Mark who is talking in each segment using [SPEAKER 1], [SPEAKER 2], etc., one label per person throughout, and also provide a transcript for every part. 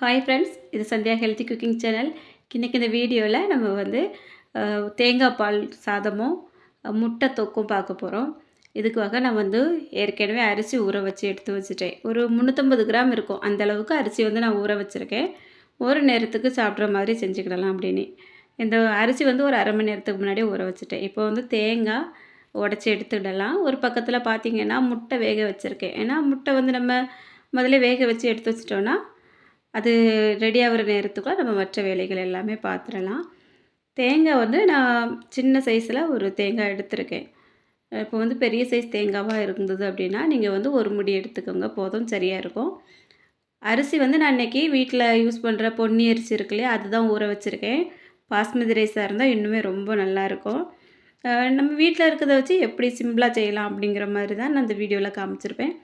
[SPEAKER 1] Hi friends, இது Sandhya healthy cooking channel. இன்றைக்கி இந்த வீடியோவில் நம்ம வந்து தேங்காய் பால் சாதமும் முட்டை தொக்கும் பார்க்க போகிறோம். இதுக்காக நான் வந்து ஏற்கனவே அரிசி ஊற வச்சு எடுத்து வச்சுட்டேன். ஒரு 350 கிராம் இருக்கும். அந்த அளவுக்கு அரிசி வந்து நான் ஊற வச்சுருக்கேன். ஒரு நேரத்துக்கு சாப்பிட்ற மாதிரி செஞ்சுக்கிடலாம் அப்படின்னு. இந்த அரிசி வந்து ஒரு அரை மணி நேரத்துக்கு முன்னாடியே ஊற வச்சுட்டேன். இப்போ வந்து தேங்காய் உடச்சி எடுத்துக்கிடலாம். ஒரு பக்கத்தில் பார்த்திங்கன்னா முட்டை வேக வச்சுருக்கேன். ஏன்னா முட்டை வந்து நம்ம முதல்ல வேக வச்சு எடுத்து வச்சிட்டோன்னா அது ரெடி ஆகிற நேரத்துக்குள்ள நம்ம மற்ற வேலைகள் எல்லாமே பார்த்துடலாம். தேங்காய் வந்து நான் சின்ன சைஸில் ஒரு தேங்காய் எடுத்திருக்கேன். இப்போ வந்து பெரிய சைஸ் தேங்காவாக இருந்தது அப்படின்னா நீங்கள் வந்து ஒரு முடி எடுத்துக்கோங்க, போதும், சரியாக இருக்கும். அரிசி வந்து நான் இன்றைக்கி வீட்டில் யூஸ் பண்ணுற பொன்னி அரிசி இருக்கு இல்லையா, அதுதான் ஊற வச்சுருக்கேன். பாஸ்மதி ரைஸாக இருந்தால் இன்னுமே ரொம்ப நல்லாயிருக்கும். நம்ம வீட்டில் இருக்கிறத வச்சு எப்படி சிம்பிளாக செய்யலாம் அப்படிங்கிற மாதிரி தான் நான் இந்த வீடியோவில் காமிச்சிருப்பேன்.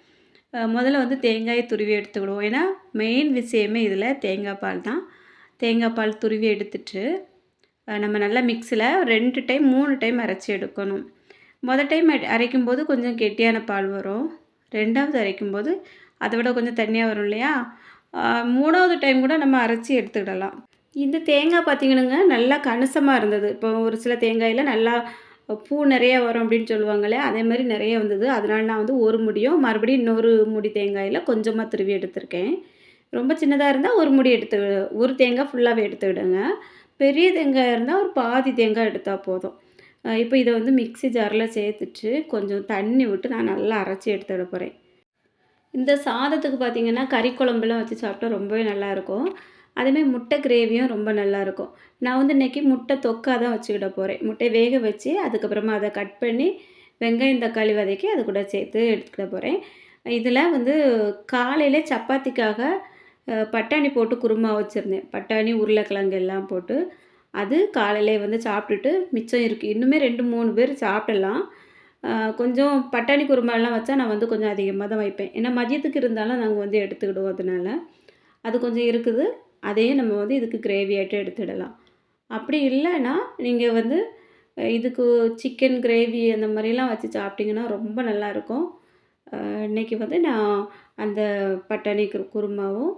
[SPEAKER 1] முதல்ல வந்து தேங்காயை துருவி எடுத்துக்கிடுவோம். ஏன்னா மெயின் விஷயமே இதில் தேங்காய் பால் தான். தேங்காய் பால் துருவி எடுத்துட்டு நம்ம நல்லா மிக்ஸியில் 2 டைம் 3 டைம் அரைச்சி எடுக்கணும். டைம் அரைக்கும்போது கொஞ்சம் கெட்டியான பால் வரும். 2வது அரைக்கும்போது அதை விட கொஞ்சம் தண்ணியாக வரும் இல்லையா. 3வது டைம் கூட நம்ம அரைச்சி எடுத்துக்கிடலாம். இந்த தேங்காய் பார்த்திங்கனுங்க நல்லா கணிசமாக இருந்தது. இப்போ ஒரு சில தேங்காயில் நல்லா பூ நிறையா வரும் அப்படின்னு சொல்லுவாங்களே, அதே மாதிரி நிறைய வந்தது. அதனால நான் வந்து ஒரு முடியும் மறுபடியும் இன்னொரு முடி தேங்காயில் கொஞ்சமாக துருவி எடுத்திருக்கேன். ரொம்ப சின்னதாக இருந்தால் ஒரு முடி ஒரு தேங்காய் ஃபுல்லாகவே எடுத்துக்கிடுங்க. பெரிய தேங்காய் இருந்தால் ஒரு பாதி தேங்காய் எடுத்தால் போதும். இப்போ இதை வந்து மிக்ஸி ஜாரில் சேர்த்துட்டு கொஞ்சம் தண்ணி விட்டு நான் நல்லா அரைச்சி எடுத்துட போகிறேன். இந்த சாதத்துக்கு பார்த்திங்கன்னா கறி குழம்புலாம் வச்சு சாப்பிட்டா ரொம்பவே நல்லாயிருக்கும். அதேமாதிரி முட்டை கிரேவியும் ரொம்ப நல்லாயிருக்கும். நான் வந்து இன்றைக்கி முட்டை தொக்காக தான் வச்சுக்கிட போகிறேன். முட்டையை வேக வச்சு அதுக்கப்புறமா அதை கட் பண்ணி வெங்காயம் தக்காளி வதக்கி அது கூட சேர்த்து எடுத்துக்கிட போகிறேன். இதில் வந்து காலையிலே சப்பாத்திக்காக பட்டாணி போட்டு குருமா வச்சுருந்தேன். பட்டாணி உருளைக்கிழங்கு எல்லாம் போட்டு அது காலையிலே வந்து சாப்பிட்டுட்டு மிச்சம் இருக்குது. இன்னுமே 2-3 பேர் சாப்பிடலாம். கொஞ்சம் பட்டாணி குருமாலாம் வச்சா நான் வந்து கொஞ்சம் அதிகமாக தான் வைப்பேன். ஏன்னா மதியத்துக்கு இருந்தாலும் நாங்கள் வந்து எடுத்துக்கிடுவோம். அதனால அது கொஞ்சம் இருக்குது. அதையும் நம்ம வந்து இதுக்கு கிரேவியாட்டம் எடுத்துடலாம். அப்படி இல்லைன்னா நீங்கள் வந்து இதுக்கு சிக்கன் கிரேவி அந்த மாதிரிலாம் வச்சு சாப்பிட்டிங்கன்னா ரொம்ப நல்லாயிருக்கும். இன்றைக்கி வந்து நான் அந்த பட்டாணி குருமாவும்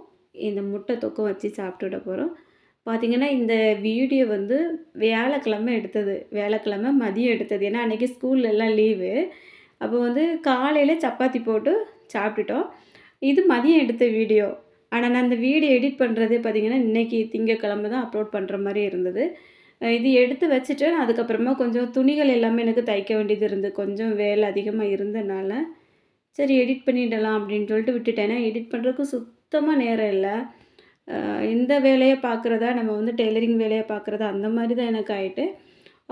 [SPEAKER 1] இந்த முட்டை தொக்கும் வச்சு சாப்பிட்டுட போகிறோம். பார்த்திங்கன்னா இந்த வீடியோ வந்து வியாழக்கிழமை எடுத்தது. வியாழக்கிழமை மதியம் எடுத்தது. ஏன்னா அன்றைக்கி ஸ்கூல்லலாம் லீவு. அப்போ வந்து காலையில் சப்பாத்தி போட்டு சாப்பிட்டுட்டோம். இது மதியம் எடுத்த வீடியோ. ஆனால் நான் அந்த வீடியோ எடிட் பண்ணுறது பார்த்திங்கன்னா இன்றைக்கி திங்கட்கிழமை தான் அப்லோட் பண்ணுற மாதிரி இருந்தது. இது எடுத்து வச்சுட்டு நான் அதுக்கப்புறமா கொஞ்சம் துணிகள் எல்லாமே எனக்கு தைக்க வேண்டியது இருந்தது. கொஞ்சம் வேலை அதிகமாக இருந்தனால சரி எடிட் பண்ணிடலாம் அப்படின்னு சொல்லிட்டு விட்டுட்டேன். ஏன்னா எடிட் பண்ணுறதுக்கு சுத்தமாக நேரம் இல்லை. இந்த வேலையை பார்க்குறதா நம்ம வந்து டெய்லரிங் வேலையை பார்க்குறதா அந்த மாதிரி தான் எனக்கு ஆகிட்டு.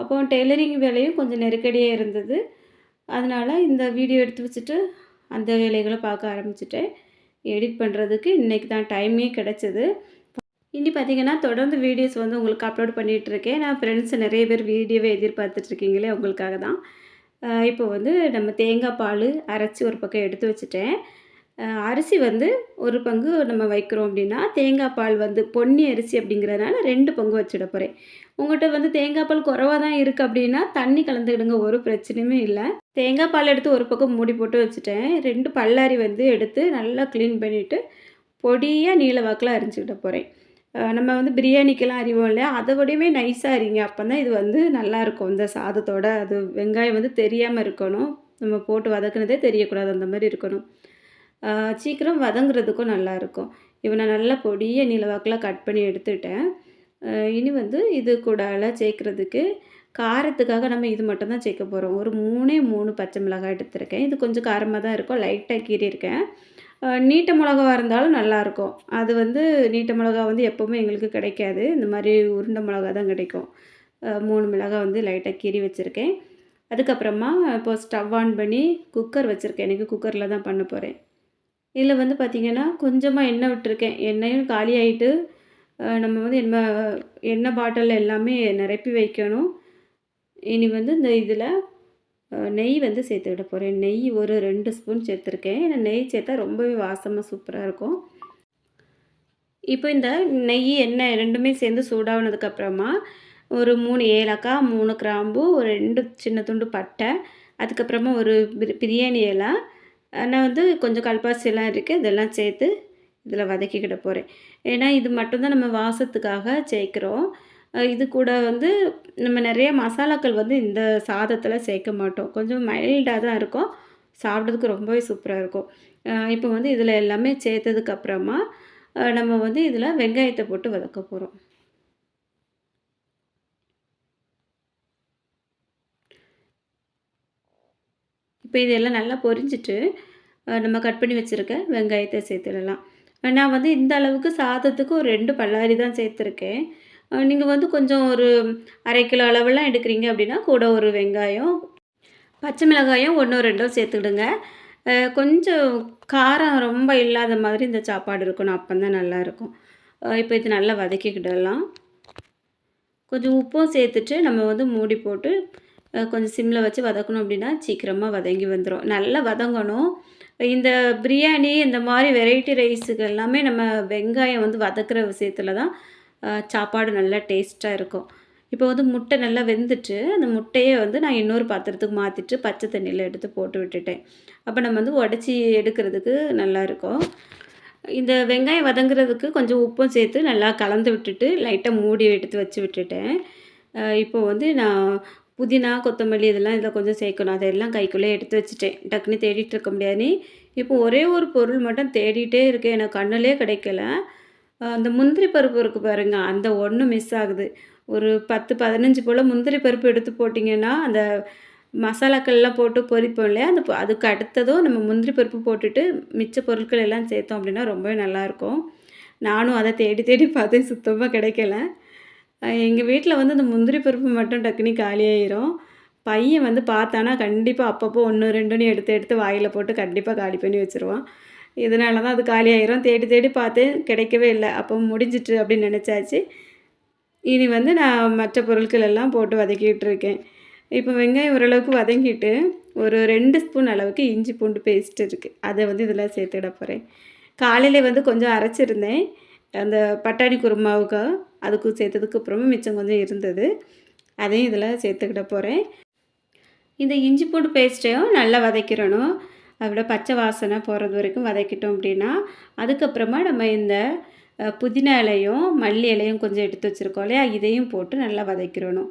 [SPEAKER 1] அப்போ டெய்லரிங் வேலையும் கொஞ்சம் நெருக்கடியாக இருந்தது. அதனால் இந்த வீடியோ எடுத்து வச்சுட்டு அந்த வேலைகளை பார்க்க ஆரம்பிச்சிட்டேன். எடிட் பண்ணுறதுக்கு இன்றைக்கி தான் டைமே கிடச்சிது. இனி பார்த்திங்கன்னா தொடர்ந்து வீடியோஸ் வந்து உங்களுக்கு அப்லோட் பண்ணிகிட்ருக்கேன். நான் ஃப்ரெண்ட்ஸ் நிறைய பேர் வீடியோவை எதிர்பார்த்துட்ருக்கீங்களே உங்களுக்காக தான். இப்போ வந்து நம்ம தேங்காய் பால் அரைச்சி ஒரு பக்கம் எடுத்து வச்சுட்டேன். அரிசி வந்து ஒரு பங்கு நம்ம வைக்கிறோம் அப்படின்னா தேங்காய் பால் வந்து பொன்னி அரிசி அப்படிங்கிறதுனால 2 பங்கு வச்சுட போகிறேன். உங்கள்கிட்ட வந்து தேங்காய் பால் குறைவாக தான் இருக்குது அப்படின்னா தண்ணி கலந்துக்கிடுங்க, ஒரு பிரச்சனையுமே இல்லை. தேங்காய் பால் எடுத்து ஒரு பக்கம் மூடி போட்டு வச்சுட்டேன். 2 பல்லாரி வந்து எடுத்து நல்லா க்ளீன் பண்ணிவிட்டு பொடியாக நீல வாக்கில் அரிஞ்சிக்கிட்ட போகிறேன். நம்ம வந்து பிரியாணிக்கெல்லாம் அறிவோம் இல்லையா, அதை விடவே நைஸாக அரிங்க. அப்போ தான் இது வந்து நல்லாயிருக்கும் இந்த சாதத்தோட. அது வெங்காயம் வந்து தெரியாமல் இருக்கணும், நம்ம போட்டு வதக்குனதே தெரியக்கூடாது, அந்த மாதிரி இருக்கணும். சீக்கிரம் வதங்குறதுக்கும் நல்லாயிருக்கும். இவனை நல்லா பொடியாக நீல வாக்கில் கட் பண்ணி எடுத்துட்டேன். இனி வந்து இது கூடால சேர்க்குறதுக்கு காரத்துக்காக நம்ம இது மட்டும் தான் சேர்க்க போகிறோம். ஒரு 3 பச்சை மிளகாய் எடுத்துருக்கேன். இது கொஞ்சம் காரமாக தான் இருக்கும், லைட்டாக கீறியிருக்கேன். நீட்ட மிளகாவா இருந்தாலும் நல்லாயிருக்கும். அது வந்து நீட்ட மிளகா வந்து எப்போவுமே எங்களுக்கு கிடைக்காது. இந்த மாதிரி உருண்டை மிளகா தான் கிடைக்கும். 3 மிளகாய் வந்து லைட்டாக கீறி வச்சுருக்கேன். அதுக்கப்புறமா இப்போது ஸ்டவ் ஆன் பண்ணி குக்கர் வச்சுருக்கேன். எனக்கு குக்கரில் தான் பண்ண போகிறேன். இதில் வந்து பார்த்திங்கன்னா கொஞ்சமாக எண்ணெய் விட்டுருக்கேன். எண்ணெயும் காலி ஆகிட்டு நம்ம வந்து எண்ணெய் பாட்டில் எல்லாமே நிரப்பி வைக்கணும். இனி வந்து இந்த இதில் நெய் வந்து சேர்த்துக்கிட போகிறேன். நெய் ஒரு 2 ஸ்பூன் சேர்த்துருக்கேன். ஏன்னா நெய் சேர்த்தா ரொம்பவே வாசமாக சூப்பராக இருக்கும். இப்போ இந்த நெய் எண்ணெய் 2மே சேர்ந்து சூடானதுக்கப்புறமா ஒரு 3 ஏலக்காய், 3 கிராம்பு, ஒரு 2 சின்ன துண்டு பட்டை, அதுக்கப்புறமா ஒரு பிரியாணி இலை, நான் வந்து கொஞ்சம் கல்பாசி எல்லாம் இருக்குது, இதெல்லாம் சேர்த்து இதில் வதக்கிக்கிட போகிறேன். ஏன்னா இது மட்டும் தான் நம்ம வாசத்துக்காக சேர்க்குறோம். இது கூட வந்து நம்ம நிறைய மசாலாக்கள் வந்து இந்த சாதத்தில் சேர்க்க மாட்டோம். கொஞ்சம் மைல்டாக தான் இருக்கும். சாப்பிட்றதுக்கு ரொம்பவே சூப்பரா இருக்கும். இப்போ வந்து இதில் எல்லாமே சேர்த்ததுக்கப்புறமா நம்ம வந்து இதில் வெங்காயத்த போட்டு வதக்க போறோம். இப்போ இதெல்லாம் நல்லா பொரிஞ்சிட்டு, நம்ம கட் பண்ணி வச்சுருக்க வெங்காயத்த சேர்த்துடலாம். நான் வந்து இந்த அளவுக்கு சாதத்துக்கு ஒரு 2 பல்லாரி தான் சேர்த்துருக்கேன். நீங்க வந்து கொஞ்சம் ஒரு 1/2 கிலோ அளவெல்லாம் எடுக்கிறீங்க அப்படின்னா, கூட ஒரு வெங்காயம், பச்சை மிளகாயும் 1ஓ 2ஓ சேர்த்துக்கிடுங்க. கொஞ்சம் காரம் ரொம்ப இல்லாத மாதிரி இந்த சாப்பாடு இருக்கணும். அப்பந்தான் நல்லாயிருக்கும். இப்போ இது நல்லா வதக்கிக்கிடலாம். கொஞ்சம் உப்பும் சேர்த்துட்டு நம்ம வந்து மூடி போட்டு கொஞ்சம் சிம்மில் வச்சு வதக்கணும் அப்படின்னா சீக்கிரமாக வதங்கி வந்துடும். நல்லா வதங்கணும். இந்த பிரியாணி இந்த மாதிரி வெரைட்டி ரைஸுக்கு எல்லாமே நம்ம வெங்காயம் வந்து வதக்குற விஷயத்துல தான் சாப்பாடு நல்லா டேஸ்ட்டாக இருக்கும். இப்போ வந்து முட்டை நல்லா வெந்துட்டு, அந்த முட்டையே வந்து நான் இன்னொரு பாத்திரத்துக்கு மாற்றிட்டு பச்சை தண்ணியில் எடுத்து போட்டு விட்டுட்டேன். அப்போ நம்ம வந்து உடச்சி எடுக்கிறதுக்கு நல்லாயிருக்கும். இந்த வெங்காயம் வதங்குறதுக்கு கொஞ்சம் உப்பும் சேர்த்து நல்லா கலந்து விட்டுட்டு, லைட்டாக மூடி எடுத்து வச்சு விட்டுட்டேன். இப்போ வந்து நான் புதினா, கொத்தமல்லி இதெல்லாம் இதில கொஞ்சம் சேர்க்கணும். அதெல்லாம் கைக்குள்ளேயே எடுத்து வச்சுட்டேன். டக்குன்னு தேடிட்டு இருக்க முடியாதுன்னு, இப்போ ஒரே ஒரு பொருள் மட்டும் தேடிட்டே இருக்கேன். எனக்கு கண்ணுலயே கிடைக்கல. அந்த முந்திரி பருப்பு இருக்கு பாருங்க, அந்த ஒண்ணு மிஸ் ஆகுது. ஒரு 10, 15 போல முந்திரி பருப்பு எடுத்து போட்டிங்கன்னா, அந்த மசாலாக்கள்லாம் போட்டு பொரிப்போம் இல்லையா? அந்த அதுக்கு அடுத்ததும் நம்ம முந்திரி பருப்பு போட்டுட்டு, மிச்ச பொருட்கள் எல்லாம் சேர்த்தோம் அப்படின்னா ரொம்பவே நல்லாயிருக்கும். நானும் அத தேடி தேடி பார்த்தேன் சுத்தமா கிடைக்கல. எங்க வீட்ல வந்து அந்த முந்திரி பருப்பு மட்டும் டக்குனு காலியாயிரும். பையன் வந்து பார்த்தானா கண்டிப்பா அப்பப்போ 1, 2ன்னு எடுத்து எடுத்து வாயில போட்டு கண்டிப்பா காலி பண்ணி வச்சுருவான். இதனால தான் அது காலியாயிரும். தேடி தேடி பார்த்தேன் கிடைக்கவே இல்ல. அப்போ முடிஞ்சிட்டு அப்படின்னு நெனச்சாச்சு. இனி வந்து நான் மற்ற பொருட்கள் எல்லாம் போட்டு வதக்கிட்டு இருக்கேன். இப்போ வெங்காயம் ஓரளவுக்கு வதங்கிட்டு, ஒரு 2 ஸ்பூன் அளவுக்கு இஞ்சி பூண்டு பேஸ்ட் இருக்கு. அத வந்து இதில சேர்த்துட போறேன். காலையிலே வந்து கொஞ்சம் அரைச்சிருந்தேன். அந்த பட்டாணி குருமாவுக்கு அதுக்கு சேர்த்ததுக்கு அப்புறமா மிச்சம் கொஞ்சம் இருந்தது. அதையும் இதில சேர்த்துக்கிட போறேன். இந்த இஞ்சி பூண்டு பேஸ்ட்டையும் நல்லா வதக்கிடணும். அதோட பச்சை வாசனை போகிறது வரைக்கும் வதக்கிட்டோம் அப்படின்னா, அதுக்கப்புறமா நம்ம இந்த புதினா இலையும், மல்லி இலையும் கொஞ்சம் எடுத்து வச்சுருக்கோம் இல்லையா? இதையும் போட்டு நல்லா வதக்கிடணும்.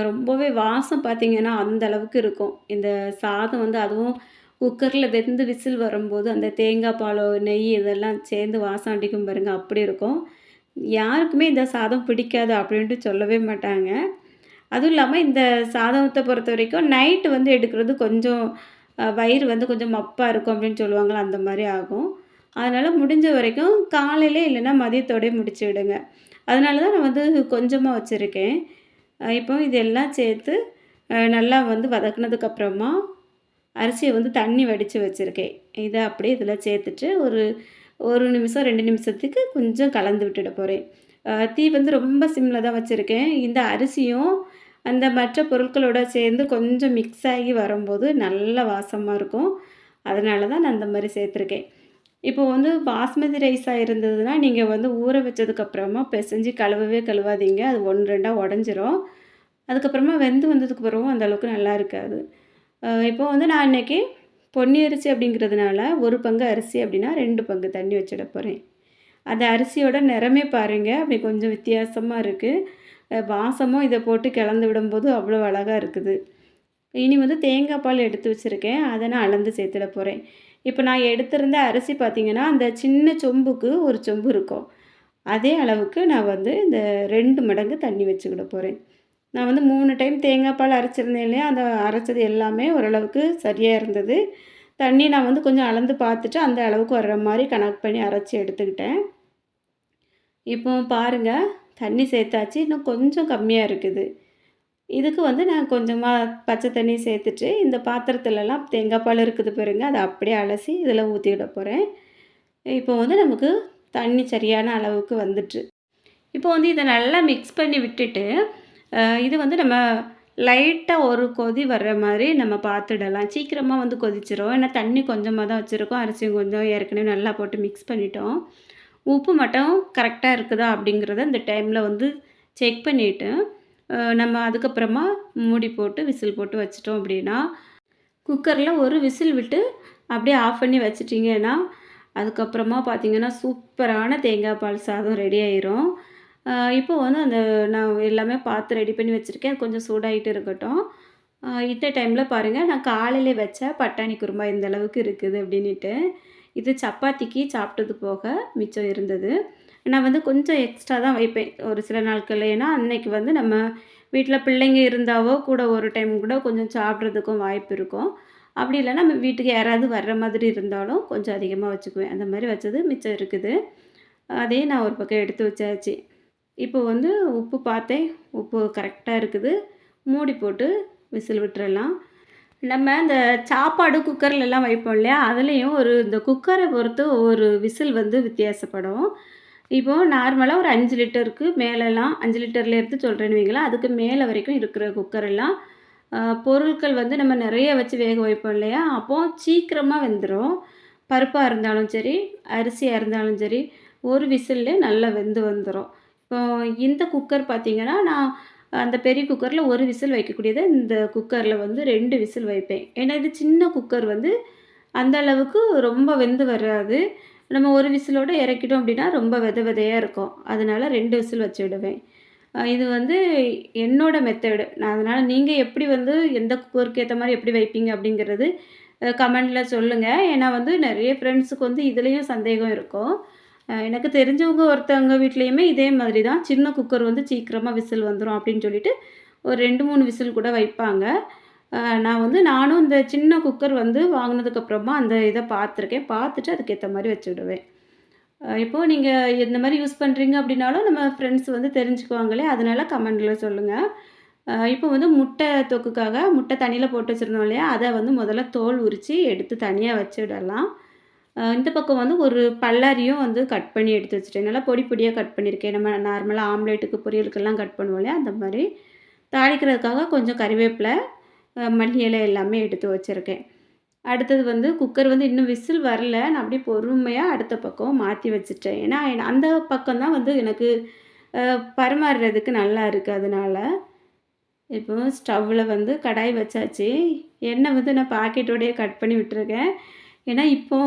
[SPEAKER 1] ரொம்பவே வாசம் பார்த்திங்கன்னா, அந்த அளவுக்கு இருக்கும். இந்த சாதம் வந்து அதுவும் குக்கரில் வெந்து விசில் வரும்போது, அந்த தேங்காய் பாலோ, நெய் இதெல்லாம் சேர்ந்து வாசம் அடிக்கும் பாருங்க, அப்படி இருக்கும். யாருக்குமே இந்த சாதம் பிடிக்காது அப்படின்ட்டு சொல்லவே மாட்டாங்க. அதுவும் இல்லாமல் இந்த சாதத்தை பொறுத்த வரைக்கும் நைட்டு வந்து எடுக்கிறது கொஞ்சம் வயிறு வந்து கொஞ்சம் மப்பாக இருக்கும் அப்படின்னு சொல்லுவாங்கள்ல, அந்த மாதிரி ஆகும். அதனால் முடிஞ்ச வரைக்கும் காலையிலே இல்லைன்னா மதியத்தோடயே முடிச்சு விடுங்க. அதனால தான் நான் வந்து கொஞ்சமாக வச்சுருக்கேன். இப்போ இதெல்லாம் சேர்த்து நல்லா வந்து வதக்குனதுக்கப்புறமா அரிசியை வந்து தண்ணி வடித்து வச்சுருக்கேன். இதை அப்படியே இதில் சேர்த்துட்டு ஒரு 1 நிமிஷம் 2 நிமிஷத்துக்கு கொஞ்சம் கலந்து விட்டுட போகிறேன். தீ வந்து ரொம்ப சிம்மில் தான் வச்சுருக்கேன். இந்த அரிசியும் அந்த மற்ற பொருட்களோட சேர்ந்து கொஞ்சம் மிக்ஸ் ஆகி வரும்போது நல்ல வாசமாக இருக்கும். அதனால தான் நான் அந்த மாதிரி சேர்த்துருக்கேன். இப்போ வந்து பாஸ்மதி ரைஸாக இருந்ததுன்னா, நீங்கள் வந்து ஊற வச்சதுக்கப்புறமா பெசஞ்சு கழுவவே கழுவாதீங்க. அது 1, 2ஆ உடஞ்சிரும். அதுக்கப்புறமா வெந்து வந்ததுக்கு பிறகும் அந்த அளவுக்கு நல்லா இருக்காது. இப்போ வந்து நான் இன்னைக்கு பொன்னி அரிசி அப்படிங்கிறதுனால 1 பங்கு அரிசி அப்படின்னா 2 பங்கு தண்ணி வச்சிட போகிறேன். அந்த அரிசியோட நிறமே பாருங்கள், அப்படி கொஞ்சம் வித்தியாசமாக இருக்குது. வாசமும் இதை போட்டு கலந்து விடும்போது அவ்வளோ அழகா இருக்குது. இனி வந்து தேங்காய் பால் எடுத்து வச்சுருக்கேன். அதை நான் அளந்து சேர்த்துட போகிறேன். இப்போ நான் எடுத்திருந்த அரிசி பார்த்திங்கன்னா, அந்த சின்ன சொம்புக்கு 1 சொம்பு இருக்கும். அதே அளவுக்கு நான் வந்து இந்த 2 மடங்கு தண்ணி வச்சுக்கிட போகிறேன். நான் வந்து 3 டைம் தேங்காய் பால் அரைச்சிருந்தேன் இல்லையா? அந்த அரைச்சது எல்லாமே ஓரளவுக்கு சரியாக இருந்தது. தண்ணி நான் வந்து கொஞ்சம் அளந்து பார்த்துட்டு, அந்த அளவுக்கு வர்ற மாதிரி கணக்கு பண்ணி அரைச்சி எடுத்துக்கிட்டேன். இப்போ பாருங்கள், தண்ணி சேர்த்தாச்சு. இன்னும் கொஞ்சம் கம்மியாக இருக்குது. இதுக்கு வந்து நான் கொஞ்சமாக பச்சை தண்ணி சேர்த்துட்டு, இந்த பாத்திரத்துலலாம் தேங்காய் பால் இருக்குது பாருங்க, அதை அப்படியே அலசி இதில் ஊற்றிவிட போகிறேன். இப்போ வந்து நமக்கு தண்ணி சரியான அளவுக்கு வந்துட்டு. இப்போ வந்து இதை நல்லா மிக்ஸ் பண்ணி விட்டுட்டு, இது வந்து நம்ம லைட்டாக ஒரு கொதி வர்ற மாதிரி நம்ம பார்த்துடலாம். சீக்கிரமாக வந்து கொதிச்சிரும். ஏன்னா தண்ணி கொஞ்சமாக தான் வச்சுருக்கோம். அரிசியும் கொஞ்சம் ஏற்கனவே நல்லா போட்டு மிக்ஸ் பண்ணிட்டோம். உப்பு மட்டும் கரெக்டாக இருக்குதா அப்படிங்கிறத இந்த டைமில் வந்து செக் பண்ணிவிட்டு, நம்ம அதுக்கப்புறமா மூடி போட்டு விசில் போட்டு வச்சுட்டோம் அப்படின்னா, குக்கரில் ஒரு விசில் விட்டு அப்படியே ஆஃப் பண்ணி வச்சுட்டிங்கன்னா, அதுக்கப்புறமா பார்த்தீங்கன்னா, சூப்பரான தேங்காய் பால் சாதம் ரெடி ஆயிரும். இப்போ வந்து நான் எல்லாமே பார்த்து ரெடி பண்ணி வச்சுருக்கேன். அது கொஞ்சம் சூடாயிட்டு இருக்கட்டும். இந்த டைமில பாருங்க, நான் காலையில வச்ச பட்டாணி குருமா இந்த அளவுக்கு இருக்குது அப்டின்னுட்டு. இது சப்பாத்திக்கு சாப்பிட்டது போக மிச்சம் இருந்தது. நான் வந்து கொஞ்சம் எக்ஸ்ட்ரா தான் வைப்பேன். ஒரு சில நாட்கள்ல. ஏன்னா, அன்னைக்கு வந்து நம்ம வீட்ல பிள்ளைங்க இருந்தாவோ, கூட ஒரு டைம் கூட கொஞ்சம் சாப்பிட்றதுக்கும் வாய்ப்பு இருக்கும். அப்படி இல்லன்னா, நம்ம வீட்டுக்கு யாராவது வர்ற மாதிரி இருந்தாலும் கொஞ்சம் அதிகமா வச்சுக்குவேன். அந்த மாரி வச்சது மிச்சம் இருக்குது. அதையும் நான் ஒரு பக்கம் எடுத்து வச்சாச்சு. இப்போ வந்து உப்பு பார்த்தேன். உப்பு கரெக்ட்டா இருக்குது. மூடி போட்டு விசில் விட்டுறலாம். நம்ம இந்த சாப்பாடு குக்கர்லலாம் வைப்போம் இல்லையா? அதுலேயும் இந்த குக்கர பொறுத்து ஒரு விசில் வந்து வித்தியாசப்படும். இப்போ நார்மலா ஒரு 5 லிட்டருக்கு மேலலாம் 5 லிட்டர்ல எடுத்து சொல்றேன்னு வைங்களேன். அதுக்கு மேல வரைக்கும் இருக்கிற குக்கர் எல்லாம் பொருட்கள் வந்து நம்ம நெறைய வச்சு வேக வைப்போம் இல்லையா? அப்போ சீக்கிரமா வெந்துரும். பருப்பா இருந்தாலும் சரி, அரிசியா இருந்தாலும் சரி, ஒரு விசில்லே நல்லா வெந்து வந்துரும். இப்போ இந்த குக்கர் பார்த்தீங்கன்னா, நான் அந்த பெரிய குக்கர்ல 1 விசில் வைக்கக்கூடியத இந்த குக்கர்ல வந்து 2 விசில் வைப்பேன். ஏன்னா இது சின்ன குக்கர் வந்து அந்த அளவுக்கு ரொம்ப வெந்து வராது. நம்ம ஒரு விசிலோட இறக்கிட்டோம் அப்படின்னா, ரொம்ப வெத வெதையா இருக்கும். அதனால 2 விசில் வச்சு விடுவேன். இது வந்து என்னோட மெத்தடு. நான் அதனால நீங்க எப்படி வந்து எந்த குக்கருக்கு ஏத்த மாரி எப்படி வைப்பீங்க அப்படிங்கிறது கமெண்ட்ல சொல்லுங்க. ஏன்னா வந்து நெறைய ஃப்ரெண்ட்ஸுக்கு வந்து இதுலயும் சந்தேகம் இருக்கும். எனக்கு தெரிஞ்சவங்க ஒருத்தவங்க வீட்லயுமே இதே மாதிரி தான். சின்ன குக்கர் வந்து சீக்கிரமா விசில் வந்துரும் அப்படின்னு சொல்லிட்டு, ஒரு 2, 3 விசில் கூட வைப்பாங்க. நானும் இந்த சின்ன குக்கர் வந்து வாங்குனதுக்கப்புறமா அந்த இத பார்த்துருக்கேன். பார்த்துட்டு அதுக்கேத்த மாரி வச்சுடுவேன். இப்போ நீங்க இந்த மாரி யூஸ் பண்றீங்க அப்படின்னாலும், நம்ம ஃப்ரெண்ட்ஸ் வந்து தெரிஞ்சுக்குவாங்களே! அதனால கமெண்ட்ல சொல்லுங்க. இப்போ வந்து முட்டை தொக்குக்காக முட்டை தண்ணீல போட்டு வச்சிருந்தோம் இல்லையா? அத வந்து முதல்ல தோல் உரிச்சு எடுத்து தனியா வச்சுடலாம். இந்த பக்கம் வந்து ஒரு பல்லாரியும் வந்து கட் பண்ணி எடுத்து வச்சுட்டேன். நல்லா பொடி பொடியா கட் பண்ணியிருக்கேன். நம்ம நார்மலா ஆம்லேட்டுக்கு, பொரியலுக்கெல்லாம் கட் பண்ணுவோம் இல்லையா? அந்த மாரி. தாளிக்கிறதுக்காக கொஞ்சம் கறிவேப்பில, மல்லி இலை எல்லாமே எடுத்து வச்சிருக்கேன். அடுத்தது வந்து குக்கர் வந்து இன்னும் விசில் வரல. நான் அப்படியே பொறுமையா அடுத்த பக்கம் மாத்தி வச்சுட்டேன். ஏன்னா, அந்த பக்கம் தான் வந்து எனக்கு பரிமாறுறதுக்கு நல்லா இருக்கு அதனால. இப்போ ஸ்டவ்வுல வந்து கடாய் வச்சாச்சு. எண்ணெய் வந்து நான் பாக்கெட்டோடயே கட் பண்ணி விட்டுருக்கேன். ஏன்னா, இப்போ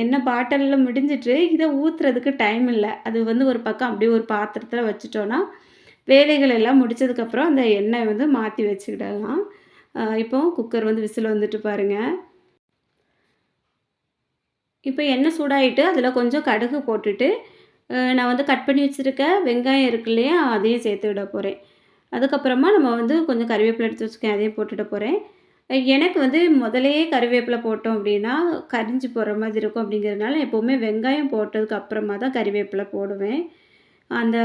[SPEAKER 1] எண்ணெய் பாட்டில்ல முடிஞ்சிட்டு, இத ஊத்துறதுக்கு டைம் இல்ல. அது வந்து ஒரு பக்கம் அப்படியே ஒரு பாத்திரத்தில வச்சுட்டோன்னா, வேலைகள் எல்லாம் முடிச்சதுக்கப்புறம் அந்த எண்ணெய் வந்து மாத்தி வச்சுக்கிடலாம். இப்போ குக்கர் வந்து விசில் வந்துட்டு பாருங்க. இப்போ எண்ணெய் சூடாயிட்டு, அதில கொஞ்சம் கடுகு போட்டுட்டு, நான் வந்து கட் பண்ணி வச்சிருக்க வெங்காயம் இருக்கு இல்லையா? அதையும் சேர்த்து விட போறேன். அதுக்கப்புறமா நம்ம வந்து கொஞ்சம் கறிவேப்பிலை எடுத்து வச்சுருக்கேன். அதையும் போட்டுட போறேன். எனக்கு வந்து முதல்லயே கறிவேப்பிலை போட்டோம் அப்படின்னா, கரிஞ்சு போற மாதிரி இருக்கும் அப்படிங்கிறதுனால, எப்பவுமே வெங்காயம் போட்டதுக்கு அப்புறமா தான் கறிவேப்பிலை போடுவேன். அந்த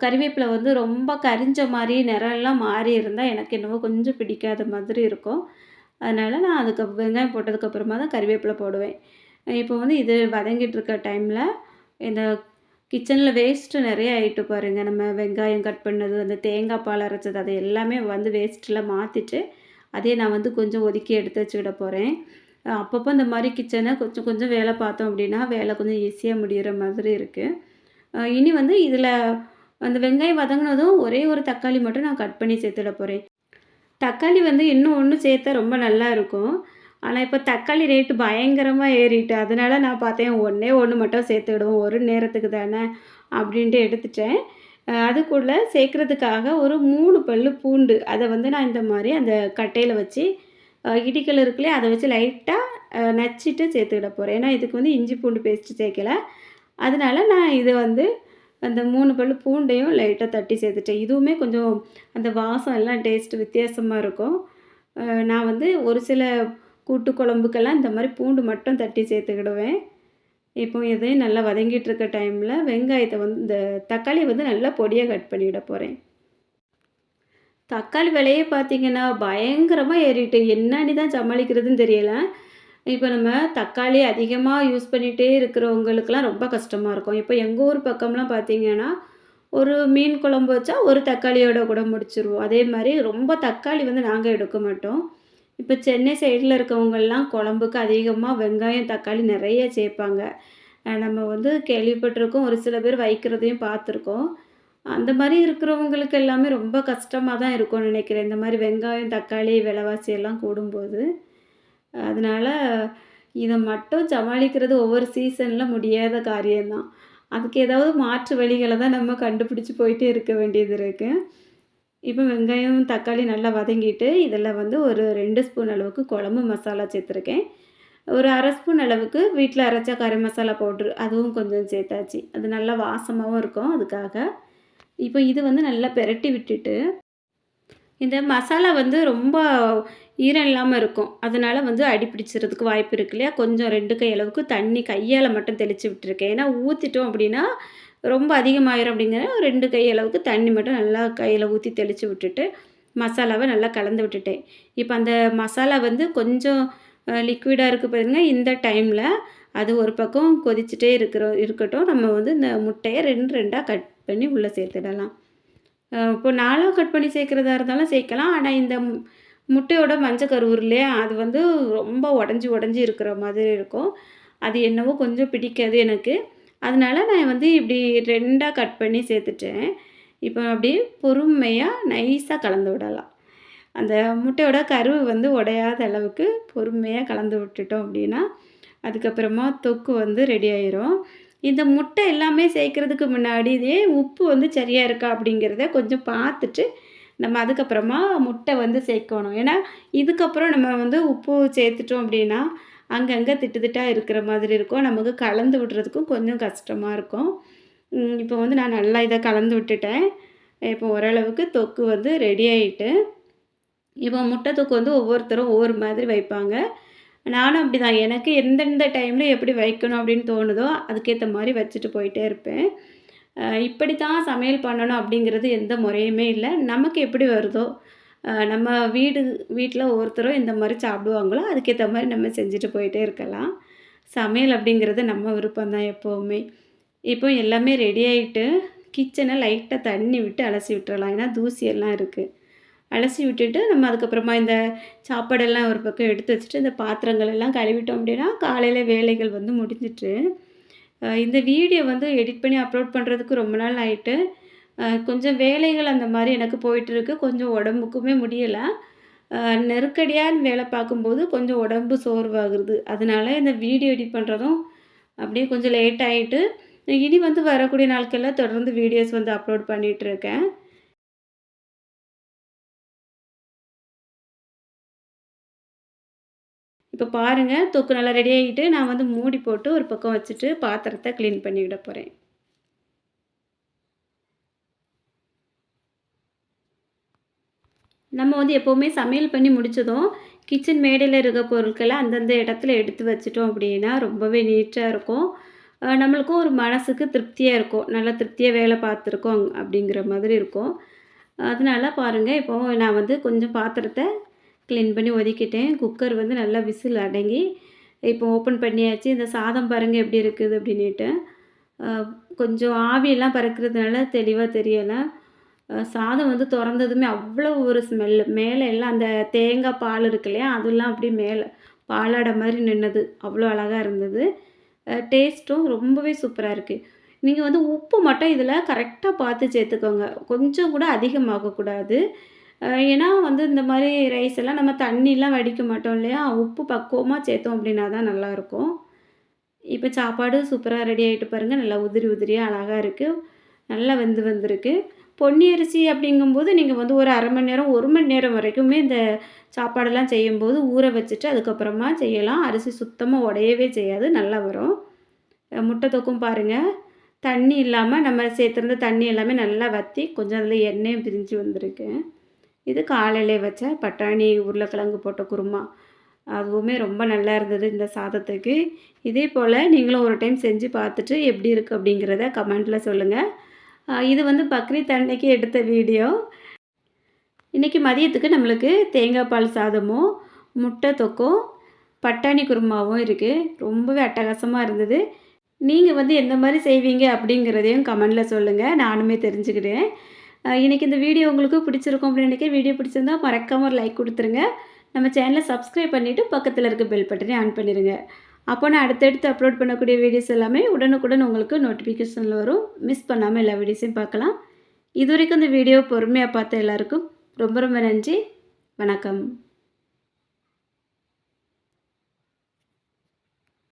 [SPEAKER 1] கறிவேப்பிலை வந்து ரொம்ப கரிஞ்ச மாரி நிறம்லாம் மாறி இருந்தா, எனக்கு என்னவோ கொஞ்சம் பிடிக்காத மாதிரி இருக்கும். அதனால நான் அதுக்கு வெங்காயம் போட்டதுக்கப்புறமா தான் கறிவேப்பிலை போடுவேன். இப்போ வந்து இது வதங்கிட்டு இருக்க டைமில, இந்த கிச்சனில வேஸ்ட்டு நெறைய ஆயிட்டு பாருங்க. நம்ம வெங்காயம் கட் பண்ணது, அந்த தேங்காய் பால் அரைச்சது, அது எல்லாமே வந்து வேஸ்ட்டில மாத்திட்டு, அதையே நான் வந்து கொஞ்சம் ஒதுக்கி எடுத்து வச்சுக்கிட போறேன். அப்பப்போ இந்த மாரி கிச்சன கொஞ்சம் கொஞ்சம் வேலை பார்த்தோம் அப்படின்னா, வேலை கொஞ்சம் ஈஸியா முடியிற மாதிரி இருக்கு. இனி வந்து இதில அந்த வெங்காயம் வதங்குனதும் ஒரே ஒரு தக்காளி மட்டும் நான் கட் பண்ணி சேர்த்துட போறேன். தக்காளி வந்து இன்னும் ஒண்ணு சேர்த்தா ரொம்ப நல்லா இருக்கும். ஆனா, இப்ப தக்காளி ரேட்டு பயங்கரமா ஏறிட்டு, அதனால நான் பார்த்தேன் ஒண்ணே ஒண்ணு மட்டும் சேர்த்துக்கிடுவோம். ஒரு நேரத்துக்கு தானே அப்படின்ட்டு எடுத்துட்டேன். அதுக்குள்ள சேர்க்கறதுக்காக ஒரு 3 பல்லு பூண்டு. அத வந்து நான் இந்த மாரி அந்த கட்டையில வச்சு இடிக்கல் இருக்கு இல்லையா? அத வச்சு லைட்டா நச்சுட்டு சேர்த்துக்கிட போறேன். ஏன்னா, இதுக்கு வந்து இஞ்சி பூண்டு பேஸ்ட் சேர்க்கல. அதனால நான் இது வந்து அந்த 3 பல்லு பூண்டையும் லைட்டா தட்டி சேர்த்துட்டேன். இதுவுமே கொஞ்சம் அந்த வாசம் எல்லாம் டேஸ்ட் வித்தியாசமா இருக்கும். நான் வந்து ஒரு சில கூட்டு குழம்புக்கெல்லாம் இந்த மாரி பூண்டு மட்டும் தட்டி சேர்த்துக்கிடுவேன். இப்போ இதையும் நல்லா வதங்கிட்டு இருக்க டைம்ல வெங்காயத்த வந்து இந்த தக்காளிய வந்து நல்லா பொடியா கட் பண்ணிவிட போறேன். தக்காளி விலையே பார்த்தீங்கன்னா, பயங்கரமா ஏறிட்டு. என்னான்னு தான் சமாளிக்கிறதுன்னு தெரியல. இப்ப நம்ம தக்காளி அதிகமா யூஸ் பண்ணிட்டே இருக்கிறவங்களுக்கெல்லாம் ரொம்ப கஷ்டமா இருக்கும். இப்ப எங்க ஊர் பக்கம்லாம் பார்த்தீங்கன்னா, ஒரு மீன் குழம்பு வச்சா, ஒரு தக்காளியோட கூட முடிச்சுருவோம். அதே மாரி ரொம்ப தக்காளி வந்து நாங்க எடுக்க மாட்டோம். இப்ப சென்னை சைடுல இருக்கவங்கலாம் குழம்புக்கு அதிகமா வெங்காயம், தக்காளி நெறைய சேர்ப்பாங்க. நம்ம வந்து கேள்விப்பட்டிருக்கோம். ஒரு சில பேர் வைக்கிறதையும் பார்த்துருக்கோம். அந்த மாரி இருக்கிறவங்களுக்கு எல்லாமே ரொம்ப கஷ்டமா தான் இருக்கும்னு நெனைக்கிறேன். இந்த மாரி வெங்காயம், தக்காளி விலைவாசி எல்லாம் கூடும்போது. அதனால இத மட்டும் சமாளிக்கிறது ஒவ்வொரு சீசன்ல முடியாத காரியம் தான். அதுக்கு ஏதாவது மாற்று வழிகள தான் நம்ம கண்டுபிடிச்சு போயிட்டே இருக்க வேண்டியது இருக்கு. இப்போ வெங்காயம், தக்காளி நல்லா வதங்கிட்டு, இதில வந்து ஒரு 2 ஸ்பூன் அளவுக்கு குழம்பு மசாலா சேர்த்துருக்கேன். ஒரு 1/2 ஸ்பூன் அளவுக்கு வீட்ல அரைச்ச கரம் மசாலா பவுட்ரு அதுவும் கொஞ்சம் சேர்த்தாச்சு. அது நல்லா வாசமாவும் இருக்கும் அதுக்காக. இப்போ இது வந்து நல்லா பெரட்டி விட்டுட்டு இந்த மசாலா வந்து ரொம்ப ஈரம் இல்லாம இருக்கும். அதனால வந்து அடி பிடிச்சுறதுக்கு வாய்ப்பு இருக்கு இல்லையா? கொஞ்சம் 2 கை அளவுக்கு தண்ணி கையால மட்டும் தெளிச்சு விட்டுருக்கேன். ஏன்னா ஊத்திட்டோம் அப்படின்னா, ரொம்ப அதிகமாயிரும் அப்படிங்கிற 2 கை அளவுக்கு தண்ணி மட்டும் நல்லா கையில ஊத்தி தெளிச்சு விட்டுட்டு, மசாலாவ நல்லா கலந்து விட்டுட்டேன். இப்ப அந்த மசாலா வந்து கொஞ்சம் லிக்விடா இருக்கு பாருங்க, இந்த டைம்ல அது ஒரு பக்கம் கொதிச்சுட்டே இருக்கட்டும். நம்ம வந்து இந்த முட்டைய 2 2டா கட் பண்ணி உள்ள சேர்த்துடலாம். இப்போ 4ஆ கட் பண்ணி சேர்க்கிறதா இருந்தாலும் சேர்க்கலாம். ஆனா, இந்த முட்டையோட மஞ்சக்கரு இல்லையா? அது வந்து ரொம்ப உடஞ்சி உடஞ்சி இருக்கிற மாதிரி இருக்கும். அது என்னவோ கொஞ்சம் பிடிக்காது எனக்கு. அதனால நான் வந்து இப்படி 2ஆ கட் பண்ணி சேர்த்துட்டேன். இப்போ அப்படியே பொறுமையா நைஸா கலந்து விடலாம். அந்த முட்டையோட கரு வந்து உடையாத அளவுக்கு பொறுமையா கலந்து விட்டுட்டோம் அப்படின்னா, அதுக்கப்புறமா தொக்கு வந்து ரெடி ஆயிரும். இந்த முட்டை எல்லாமே சேர்க்கிறதுக்கு முன்னாடியே உப்பு வந்து சரியா இருக்கா அப்படிங்கிறத கொஞ்சம் பார்த்துட்டு, நம்ம அதுக்கப்புறமா முட்டை வந்து சேர்க்கணும். ஏன்னா, இதுக்கப்புறம் நம்ம வந்து உப்பு சேர்த்துட்டோம் அப்படின்னா, அங்கங்க திட்டு திட்டா இருக்கிற மாதிரி இருக்கும். நமக்கு கலந்து விடுறதுக்கும் கொஞ்சம் கஷ்டமா இருக்கும். இப்போ வந்து நான் நல்லா இத கலந்து விட்டுட்டேன். இப்போ ஓரளவுக்கு தொக்கு வந்து ரெடி ஆயிட்டு இப்போ முட்டை தொக்கு வந்து ஒவ்வொருத்தரும் ஒவ்வொரு மாதிரி வைப்பாங்க. நானும் அப்படிதான். எனக்கு எந்தெந்த டைம்ல எப்படி வைக்கணும் அப்படின்னு தோணுதோ, அதுக்கேத்த மாரி வச்சுட்டு போயிட்டே இருப்பேன். இப்படித்தான் சமையல் பண்ணணும் அப்படிங்கிறது எந்த முறையுமே இல்ல. நமக்கு எப்படி வருதோ, நம்ம வீட்ல ஒவ்வொருத்தரும் எந்த மாரி சாப்பிடுவாங்களோ, அதுக்கேத்த மாரி நம்ம செஞ்சுட்டு போயிட்டே இருக்கலாம். சமையல் அப்படிங்கிறது நம்ம விருப்பம் தான் எப்பவுமே. இப்போ எல்லாமே ரெடி ஆயிட்டு, கிச்சன லைட்டா தண்ணி விட்டு அலசி விட்டுறலாம். ஏன்னா தூசியெல்லாம் இருக்கு. அலசி விட்டுட்டு, நம்ம அதுக்கப்புறமா இந்த சாப்பாடெல்லாம் ஒரு பக்கம் எடுத்து வச்சுட்டு, இந்த பாத்திரங்கள் எல்லாம் கழுவிட்டோம் அப்படின்னா, காலையில வேலைகள் வந்து முடிஞ்சிட்டு, இந்த வீடியோ வந்து எடிட் பண்ணி அப்லோட் பண்ணுறதுக்கு ரொம்ப நாள் ஆயிட்டு. கொஞ்சம் வேலைகள் அந்த மாரி எனக்கு போயிட்டுருக்கு. கொஞ்சம் உடம்புக்குமே முடியல. அ நெருக்கடியான வேலை பார்க்கும்போது கொஞ்சம் உடம்பு சோர்வாகுது. அதனால இந்த வீடியோ எடிட் பண்ணுறதும் அப்படியே கொஞ்சம் லேட் ஆயிட்டு, இனி வந்து வரக்கூடிய நாட்கள்ல தொடர்ந்து வீடியோஸ் வந்து அப்லோட் பண்ணிட்டுருக்கேன். இப்போ பாருங்க, தொக்கு நல்லா ரெடி ஆகிட்டு, நான் வந்து மூடி போட்டு ஒரு பக்கம் வச்சுட்டு பாத்திரத்த க்ளீன் பண்ணிவிட போறேன். நம்ம வந்து எப்போவுமே சமையல் பண்ணி முடிச்சதும், கிச்சன் மேடையில இருக்க பொருட்கள அந்தந்த இடத்துல எடுத்து வச்சுட்டோம் அப்படின்னா, ரொம்பவே நீட்டா இருக்கும். நம்மளுக்கும் ஒரு மனசுக்கு திருப்தியா இருக்கும். நல்லா திருப்தியா வேலை பார்த்துருக்கோம் அப்படிங்கிற மாதிரி இருக்கும். அதனால பாருங்க, இப்போ நான் வந்து கொஞ்சம் பாத்திரத்த க்ளீன் பண்ணி ஒதுக்கிட்டேன். குக்கர் வந்து நல்லா விசில் அடங்கி, இப்போ ஓப்பன் பண்ணியாச்சு. இந்த சாதம் பாருங்க எப்படி இருக்குது அப்படின்னுட்டு. அ கொஞ்சம் ஆவியெல்லாம் பறக்கிறதுனால தெளிவா தெரியல. சாதம் வந்து தொறந்ததுமே அவ்வளோ ஒரு ஸ்மெல்லு. மேலே எல்லாம் அந்த தேங்காய் பால் இருக்கு இல்லையா? அதெல்லாம் அப்படியே மேலே பாலாடை மாரி நின்னது. அவ்வளோ அழகா இருந்தது. டேஸ்ட்டும் ரொம்பவே சூப்பரா இருக்கு. நீங்க வந்து உப்பு மட்டும் இதில கரெக்ட்டா பார்த்து சேர்த்துக்கோங்க. கொஞ்சம் கூட அதிகமாகக்கூடாது. ஏன்னா வந்து இந்த மாரி ரைஸ் எல்லாம் நம்ம தண்ணிலாம் வடிக்க மாட்டோம் இல்லையா? உப்பு பக்குவமா சேர்த்தோம் அப்படின்னா தான் நல்லாயிருக்கும். இப்ப சாப்பாடு சூப்பரா ரெடி ஆயிட்டு பாருங்க. நல்லா உதிரி உதிரியா அழகா இருக்கு. நல்லா வெந்து வந்திருக்கு. பொன்னி அரிசி அப்படிங்கும்போது நீங்க வந்து ஒரு 1/2 மணி நேரம், 1 மணி நேரம் வரைக்குமே இந்த சாப்பாடெல்லாம் செய்யும்போது ஊற வச்சுட்டு அதுக்கப்புறமா செய்யலாம். அரிசி சுத்தமா உடையவே செய்யாது. நல்லா வரும். முட்டை தொக்கும் பாருங்க. தண்ணி இல்லாம நம்ம சேர்த்திருந்த தண்ணி எல்லாமே நல்லா வத்தி, கொஞ்சம் அதில எண்ணெயும் பிரிஞ்சு வந்திருக்கு. இது காலையிலே வச்ச பட்டாணி, உருளைக்கிழங்கு போட்ட குருமா. அதுவுமே ரொம்ப நல்லா இருந்தது இந்த சாதத்துக்கு. இதே போல் நீங்களும் ஒரு டைம் செஞ்சு பார்த்துட்டு எப்படி இருக்குது அப்படிங்கிறத கமெண்ட்டில் சொல்லுங்கள். இது வந்து பக்ரீத் அன்னைக்கு எடுத்த வீடியோ. இன்றைக்கி மதியத்துக்கு நம்மளுக்கு தேங்காய் பால் சாதமும், முட்டை தொக்கும், பட்டாணி குருமாவும் இருக்குது. ரொம்பவே அட்டகாசமாக இருந்தது. நீங்கள் வந்து எந்த மாதிரி செய்வீங்க அப்படிங்கிறதையும் கமெண்ட்டில் சொல்லுங்கள். நானுமே தெரிஞ்சுக்கிறேன். இன்றைக்கி இந்த வீடியோ உங்களுக்கு பிடிச்சிருக்கும் அப்படின்னு நினைக்கிறேன். வீடியோ பிடிச்சிருந்தா மறக்காமல் ஒரு லைக் கொடுத்துருங்க. நம்ம சேனலை சப்ஸ்கிரைப் பண்ணிவிட்டு பக்கத்தில் இருக்க பெல் பட்டனையும் ஆன் பண்ணிடுங்க. அப்போ நான் அடுத்தடுத்து அப்லோட் பண்ணக்கூடிய வீடியோஸ் எல்லாமே உடனுக்குடன் உங்களுக்கு நோட்டிஃபிகேஷனில் வரும். மிஸ் பண்ணாமல் எல்லா வீடியோஸையும் பார்க்கலாம். இதுவரைக்கும் இந்த வீடியோ பொறுமையாக பார்த்த எல்லாருக்கும் ரொம்ப ரொம்ப நன்றி. வணக்கம்.